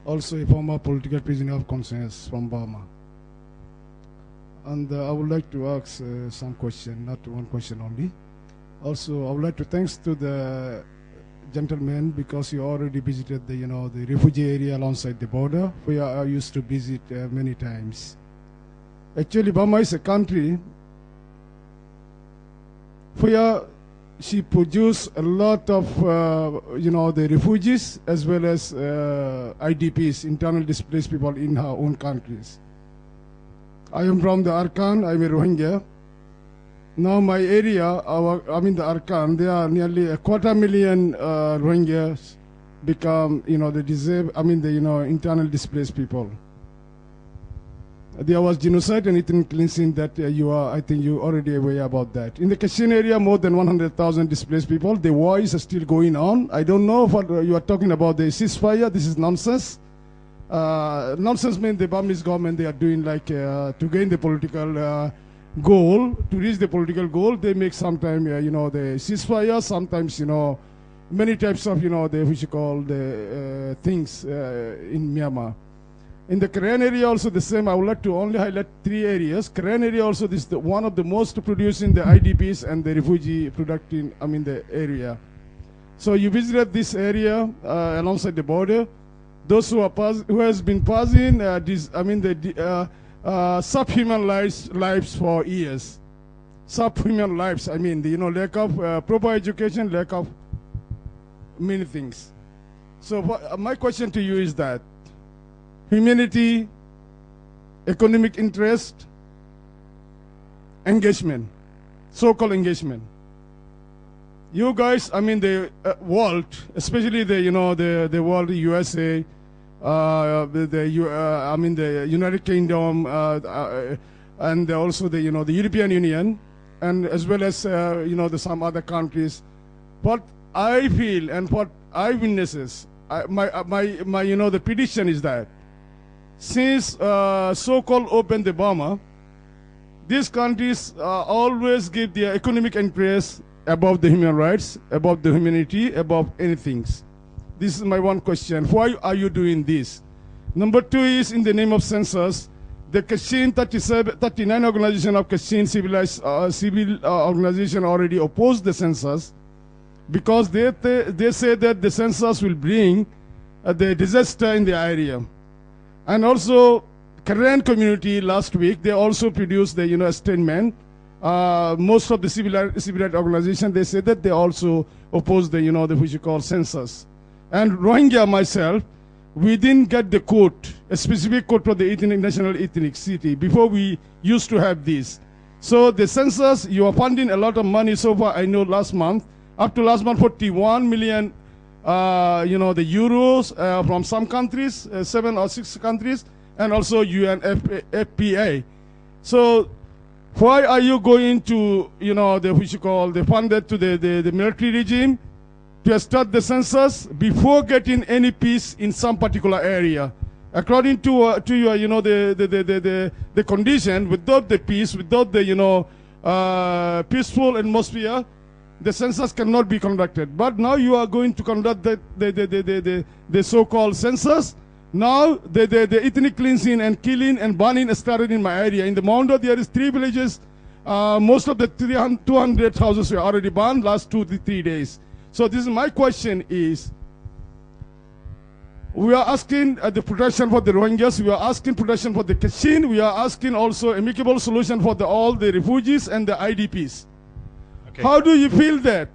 also a former political prisoner of conscience from Burma. And I would like to ask some question, not one question only. Also, I would like to thanks to the gentleman because you already visited the, the refugee area alongside the border, where I used to visit many times. Actually, Burma is a country where she produced a lot of, the refugees as well as IDPs, internal displaced people in her own countries. I am from the Arkan, I'm a Rohingya. Now my area, the Arkan, there are nearly 250,000 Rohingyas become, the disabled, internal displaced people. There was genocide and ethnic cleansing that I think you already aware about that. In the Kachin area, more than 100,000 displaced people. The war is still going on. I don't know what you are talking about, the ceasefire. This is nonsense. Nonsense means the Burmese government, they are doing like to gain the political goal, to reach the political goal. They make sometimes, the ceasefire, sometimes, many types of, which you call the things in Myanmar. In the Karen area also the same. I would like to only highlight 3 areas. Karen area also this is one of the most producing the IDPs and the refugee producing, the area. So you visited this area alongside the border. Those who has been passing subhuman lives for years. Subhuman lives. Lack of proper education, lack of many things. So my question to you is that humanity, economic interest, engagement, so-called engagement. You guys, the world, especially the world, USA, the United Kingdom, and also the European Union, and as well as some other countries. What I feel and what I witnesses, the prediction is that since so-called open the Burma, these countries always give their economic interests above the human rights, above the humanity, above anything. This is my one question. Why are you doing this? Number 2 is in the name of census, the Kachin 39 organization of Kachin civil organization already opposed the census because they say that the census will bring the disaster in the area. And also, Karen community last week, they also produced the statement. Most of the civil rights organization, they say that they also oppose the which you call census. And Rohingya myself, we didn't get the code, a specific code for the national ethnic city. Before we used to have this. So the census, you are funding a lot of money so far. I know last month, up to last month, 41 million. The euros from some countries, 7 or 6 countries, and also UNFPA. So why are you going to, which you call the funded to the military regime to start the census before getting any peace in some particular area? According to your, the condition, without the peace, without the, peaceful atmosphere, the census cannot be conducted. But now you are going to conduct the so-called census. Now the ethnic cleansing and killing and burning started in my area. In the Mount, there is 3 villages. Most of the 200 houses were already burned last 2 to 3 days. So this is my question is, we are asking the protection for the Rohingyas. We are asking protection for the Kachin. We are asking also amicable solution for all the refugees and the IDPs. Okay. How do you feel that?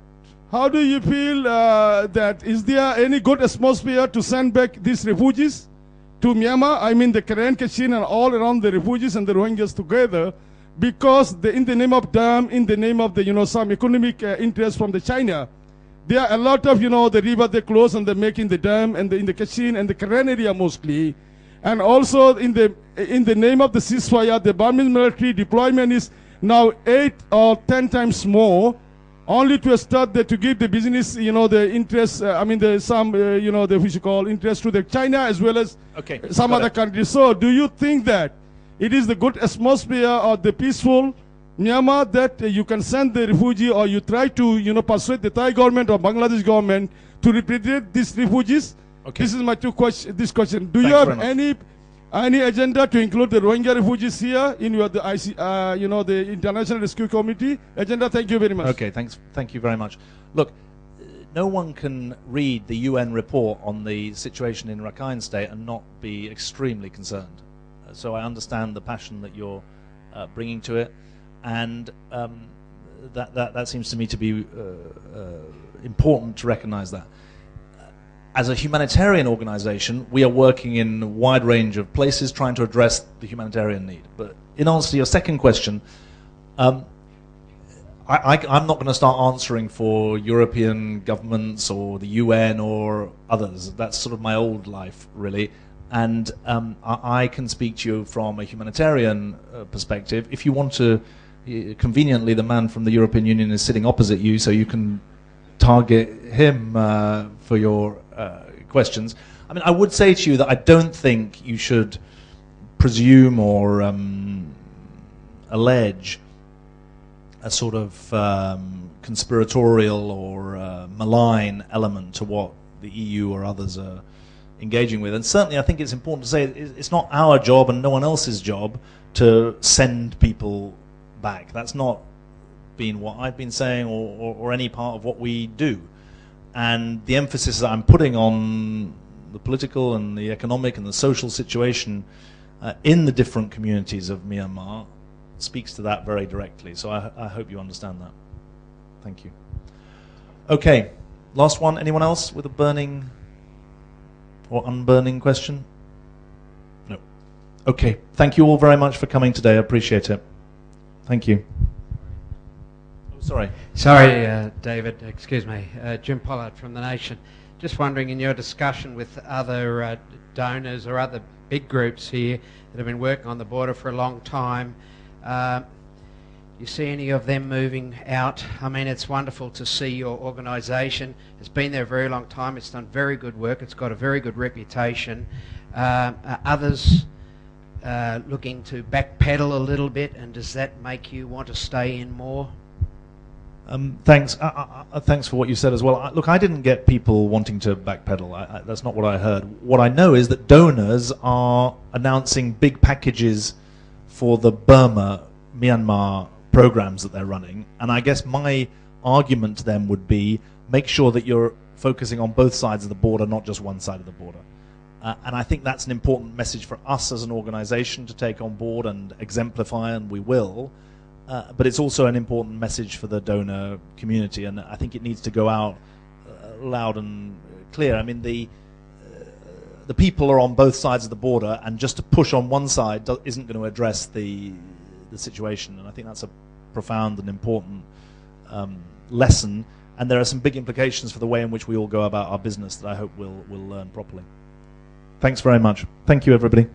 How do you feel that? Is there any good atmosphere to send back these refugees to Myanmar? The Karen, Kachin, and all around the refugees and the Rohingyas together, because in the name of dam, in the name of the some economic interest from the China, there are a lot of the river they close and they're making the dam and in the Kachin and the Karen area mostly, and also in the name of the ceasefire, the Burmese military deployment is now 8 or 10 times more, only to start to give the business, the interest, the which you call interest to the China as well as some other countries. So do you think that it is the good atmosphere or the peaceful Myanmar that you can send the refugee, or you try to, persuade the Thai government or Bangladesh government to repatriate these refugees Okay. This is my this question. Do Thanks you have very any agenda to include the Rohingya refugees here in your the International Rescue Committee agenda? Thank you very much. Okay, thank you very much. Look, no one can read the UN report on the situation in Rakhine State and not be extremely concerned. So I understand the passion that you're bringing to it, and that seems to me to be important to recognize that. As a humanitarian organization, we are working in a wide range of places trying to address the humanitarian need. But in answer to your second question, I'm not going to start answering for European governments or the UN or others. That's sort of my old life, really. And I can speak to you from a humanitarian perspective. If you want to, conveniently, the man from the European Union is sitting opposite you, so you can target him for your questions. I mean, I would say to you that I don't think you should presume or allege a sort of conspiratorial or malign element to what the EU or others are engaging with. And certainly I think it's important to say it's not our job and no one else's job to send people back. That's not been what I've been saying or any part of what we do. And the emphasis that I'm putting on the political and the economic and the social situation in the different communities of Myanmar speaks to that very directly. So I hope you understand that. Thank you. Okay, last one. Anyone else with a burning or unburning question? No. Okay, thank you all very much for coming today. I appreciate it. Thank you. Oh, sorry. Sorry, David, excuse me. Jim Pollard from The Nation. Just wondering, in your discussion with other donors or other big groups here that have been working on the border for a long time, you see any of them moving out? I mean, it's wonderful to see your organisation. It's been there a very long time. It's done very good work. It's got a very good reputation. Others looking to backpedal a little bit, and does that make you want to stay in more? Thanks. Thanks for what you said as well. Look, I didn't get people wanting to backpedal. That's not what I heard. What I know is that donors are announcing big packages for the Myanmar programs that they're running. And I guess my argument to them would be, make sure that you're focusing on both sides of the border, not just one side of the border. And I think that's an important message for us as an organization to take on board and exemplify, and we will. But it's also an important message for the donor community, and I think it needs to go out loud and clear. I mean, the people are on both sides of the border, and just to push on one side isn't going to address the situation. And I think that's a profound and important lesson. And there are some big implications for the way in which we all go about our business that I hope we'll learn properly. Thanks very much. Thank you, everybody.